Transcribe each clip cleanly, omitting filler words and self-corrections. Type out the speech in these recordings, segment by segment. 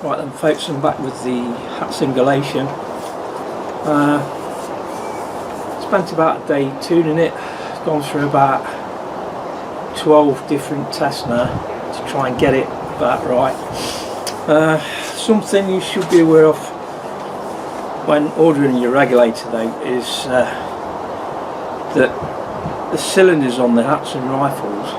Right then folks, I'm back with the Hatsan Galatian. Spent about a day tuning it. It's gone through about 12 different tests now to try and get it about right. Something you should be aware of when ordering your regulator though is that the cylinders on the Hatsan rifles,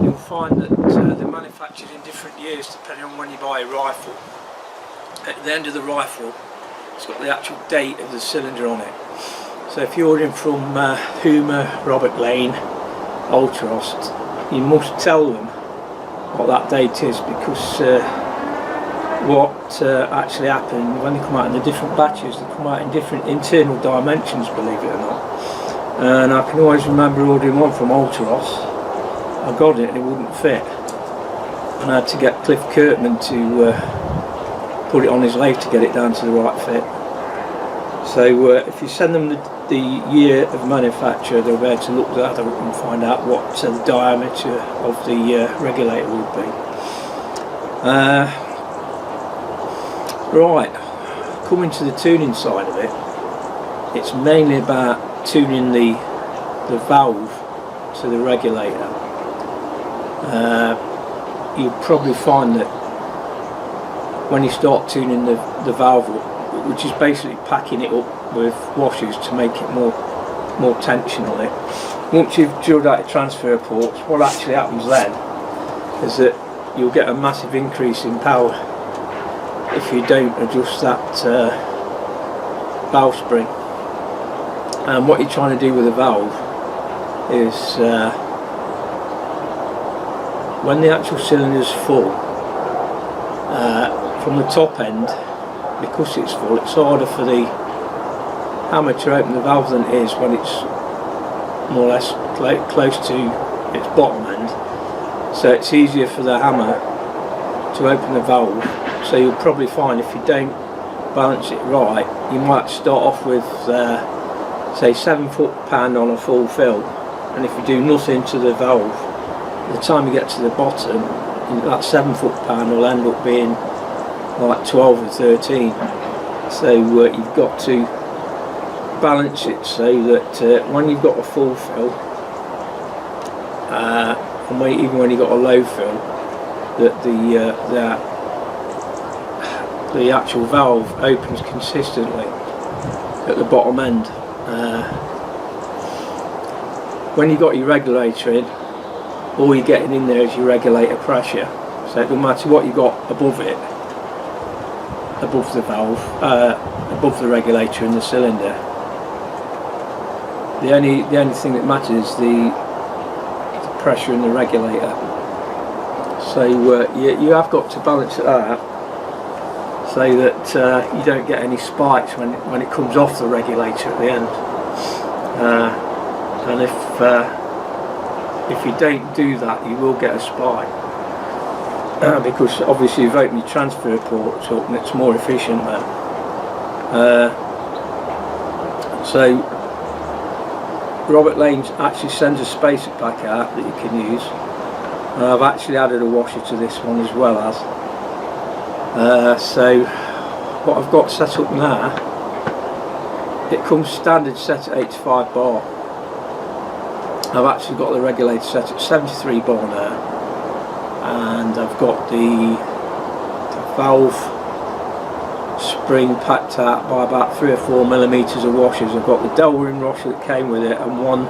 you'll find that they're manufactured in different years depending on when you buy a rifle. At the end of the rifle it's got the actual date of the cylinder on it. So if you're ordering from Huma, Robert Lane, Ultros, you must tell them what that date is, because what actually happened when they come out in the different batches, they come out in different internal dimensions, believe it or not. And I can always remember ordering one from Ultros. I got it and it wouldn't fit, and I had to get Cliff Kirkman to put it on his lathe to get it down to the right fit. So if you send them the year of manufacture, they'll be able to look that up and find out what the diameter of the regulator would be. Right, coming to the tuning side of it, it's mainly about tuning the valve to the regulator. You'll probably find that when you start tuning the valve up, which is basically packing it up with washers to make it more tension on it, once you've drilled out your transfer ports, what actually happens then is that you'll get a massive increase in power if you don't adjust that valve spring. And what you're trying to do with a valve is when the actual cylinder is full, from the top end, because it's full, it's harder for the hammer to open the valve than it is when it's more or less close to its bottom end. So it's easier for the hammer to open the valve. So you'll probably find if you don't balance it right, you might start off with say 7 foot-pound on a full fill, and if you do nothing to the valve, by the time you get to the bottom, that 7 foot-pound will end up being like 12 or 13. So you've got to balance it so that when you've got a full fill, and even when you've got a low fill, that the actual valve opens consistently at the bottom end. When you've got your regulator in, all you're getting in there is your regulator pressure. So it doesn't matter what you've got above it, above the valve, above the regulator in the cylinder. The only thing that matters is the pressure in the regulator. So you have got to balance it out so that you don't get any spikes when it comes off the regulator at the end. And if you don't do that, you will get a spike. Because obviously you've opened your transfer ports up and it's more efficient then. So Robert Lane actually sends a spacer pack out that you can use, and I've actually added a washer to this one as well as. So what I've got set up now, it comes standard set at 85 bar. I've actually got the regulator set at 73 bar now. And I've got the valve spring packed out by about 3 or 4 millimeters of washers. I've got the Delrin washer that came with it, and one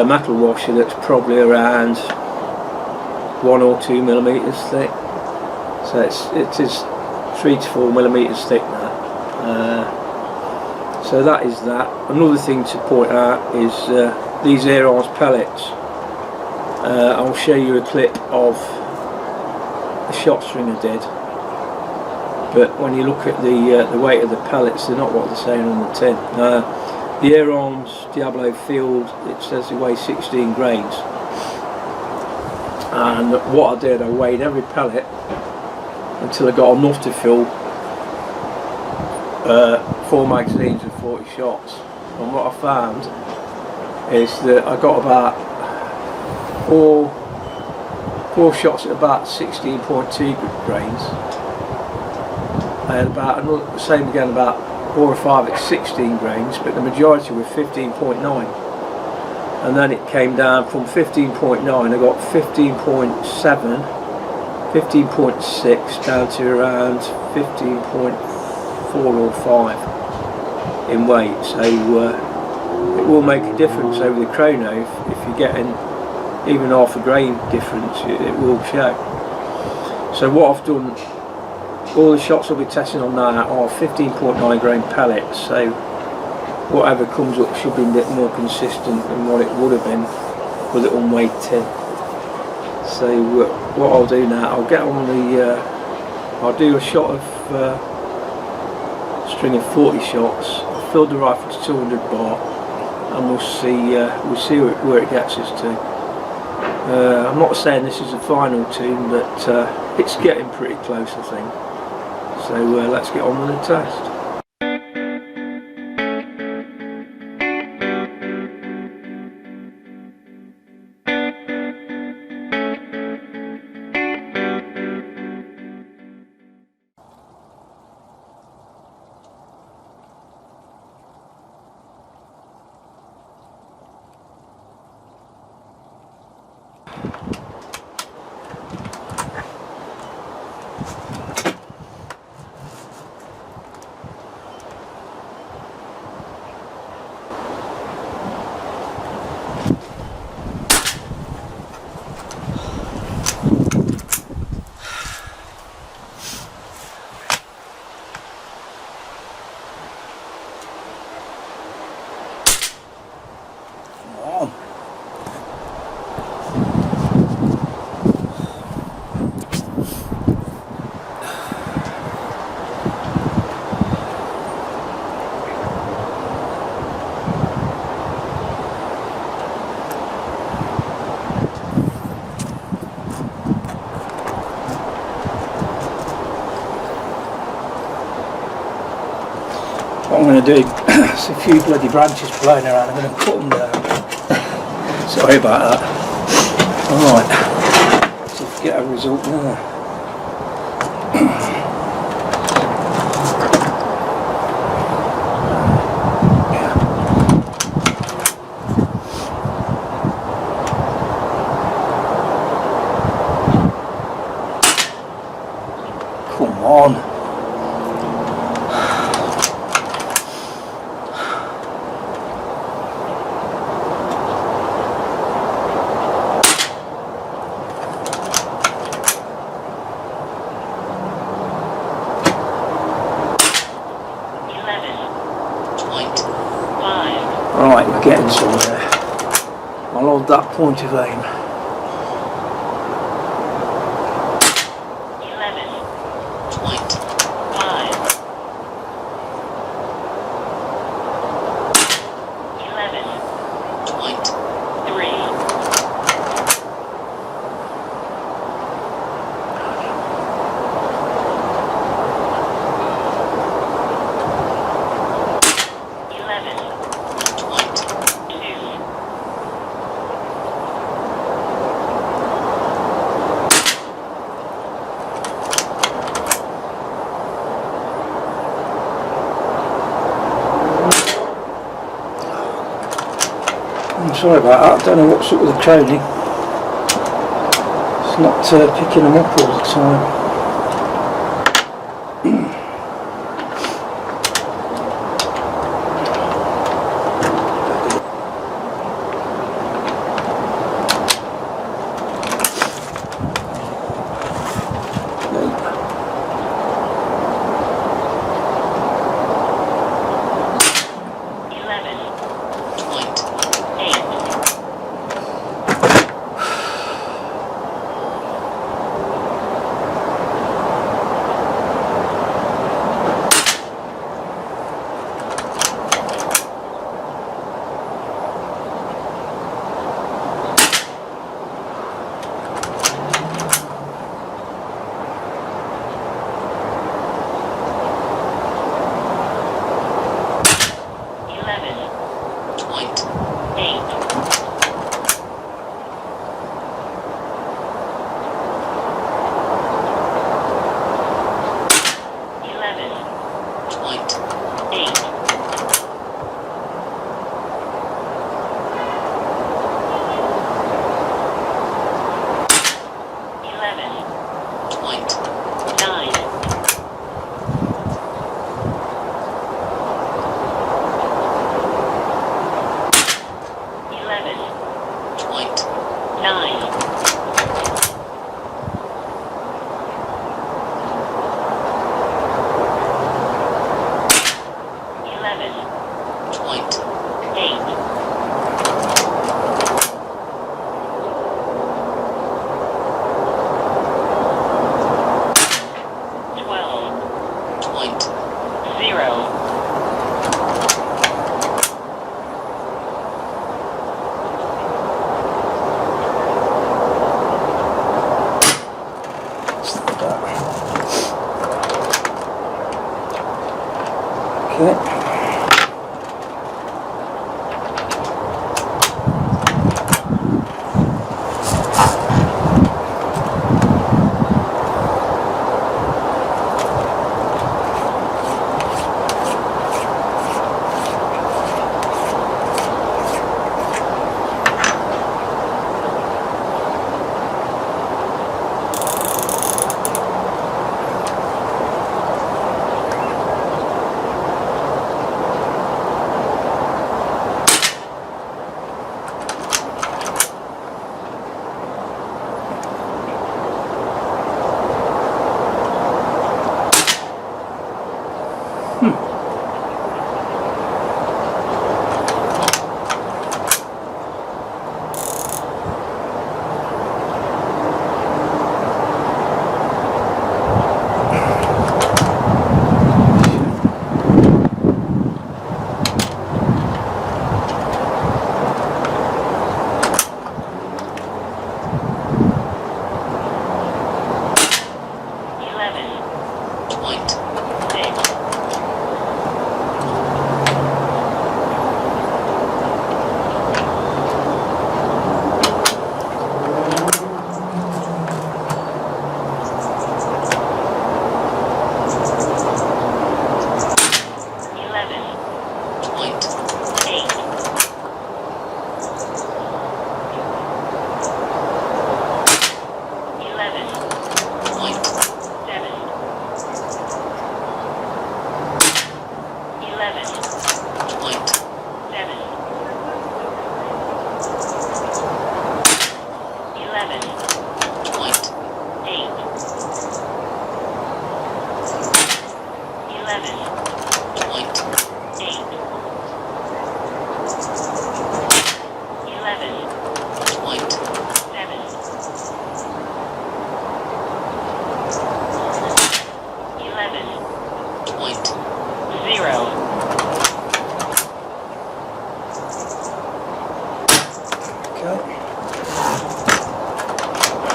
metal washer that's probably around 1 or 2 millimeters thick. So it is 3 to 4 millimeters thick now. So that is that. Another thing to point out is these air arms pellets. I'll show you a clip of the shot string I did, but when you look at the weight of the pellets, they're not what they're saying on the tin. The Air Arms Diablo Field, it says they weigh 16 grains, and what I did, I weighed every pellet until I got enough to fill 4 magazines of 40 shots. And what I found is that I got about 4 4 shots at about 16.2 grains. I had about the same again, about 4 or 5 at 16 grains, but the majority were 15.9. And then it came down from 15.9, I got 15.7, 15.6 down to around 15.4 or 5 in weight. So it will make a difference over the chrono if you're getting even half a grain difference, it will show. So what I've done, all the shots I'll be testing on now are 15.9 grain pellets, so whatever comes up should be a bit more consistent than what it would have been with it unweighed tin. So what I'll do now, I'll get on the, I'll do a shot of string of 40 shots, I'll fill the rifle to 200 bar, and we'll see where it gets us to. I'm not saying this is the final tune, but it's getting pretty close, I think. So let's get on with the test. What I'm going to do, there's a few bloody branches blowing around, I'm going to cut them down. Sorry about that. Alright, so get a result there. Come on. Right, we're getting somewhere. I'll hold that point of aim. 11. I'm sorry about that, I don't know what's up with the crony. It's not picking them up all the time.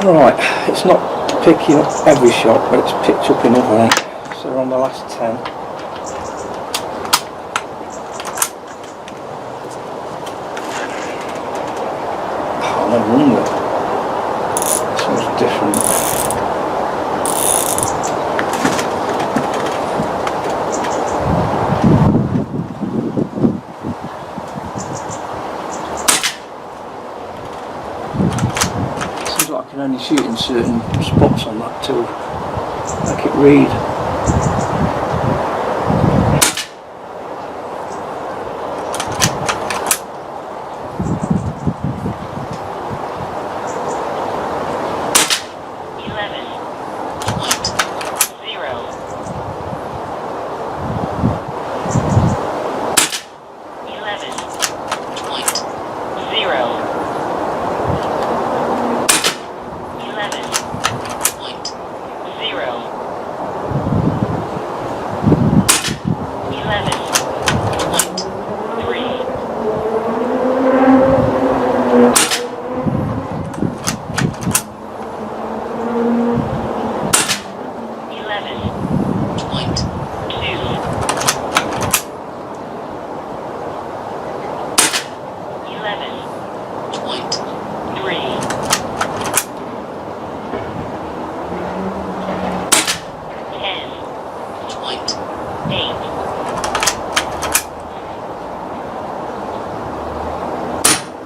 Right, it's not picking up every shot, but it's picked up enough, I think. So we're on the last 10. Oh, no wonder. This one's different. I can only shoot in certain spots on that to make it read.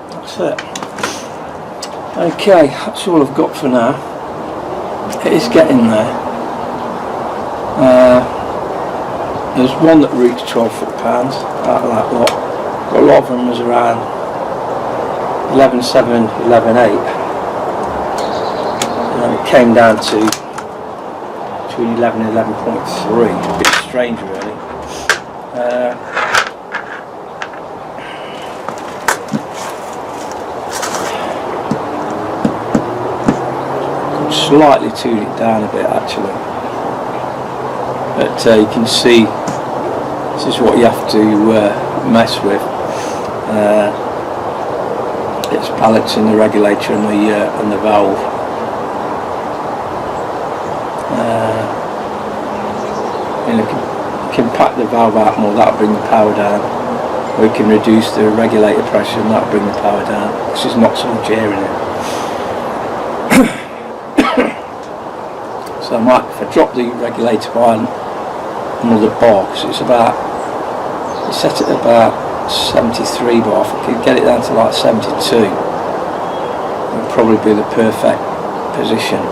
That's it. Okay, that's all I've got for now. it is getting there. There's one that reached 12 foot-pounds out of that lot, but a lot of them was around 11.7, 11.8, and then it came down to between 11 and 11.3. A bit strange really. Slightly tune it down a bit actually, but you can see this is what you have to mess with. It's pellets in the regulator and the valve. And you can pack the valve out more, that'll bring the power down. Or you can reduce the regulator pressure and that'll bring the power down. This is not so much air in it. So I might, if I drop the regulator by another bar, because it's set at about 73 bar, if I could get it down to like 72, it would probably be the perfect position.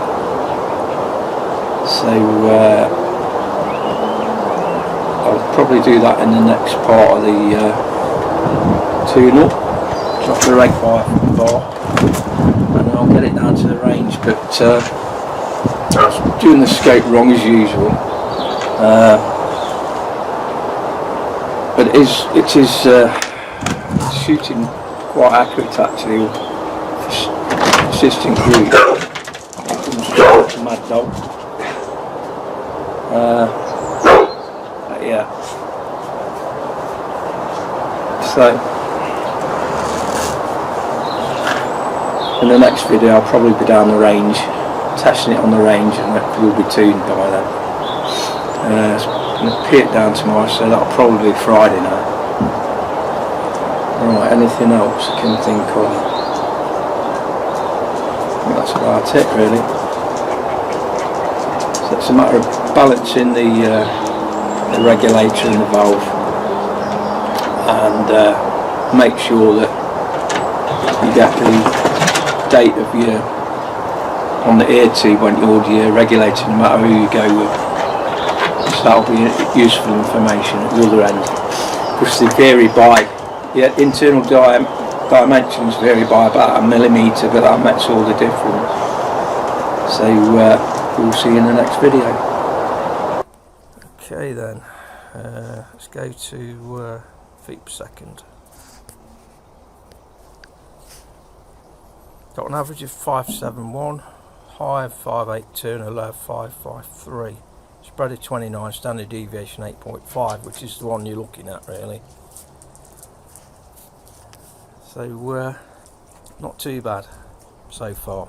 So I'll probably do that in the next part of the tune-up. Drop the reg bar and then I'll get it down to the range. But I was doing the scope wrong as usual. But it is shooting quite accurate actually. Consistent group. Mad dog. Yeah. So in the next video I'll probably be down the range, testing it on the range, and it will be tuned by then. I'm going to pee it down tomorrow, so that'll probably be Friday now. Right, anything else I can think of? I think that's about it really. So it's a matter of balancing the regulator and the valve, and make sure that you get the date of your on the ear tube when you order your regulator, no matter who you go with. So that'll be useful information at the other end, because they vary by internal dimensions vary by about a millimetre, but that makes all the difference. So we'll see you in the next video. Okay then, let's go to feet per second. Got an average of 571, high of 582 and a low of 553. Spread of 29, standard deviation 8.5, which is the one you're looking at really. So not too bad so far.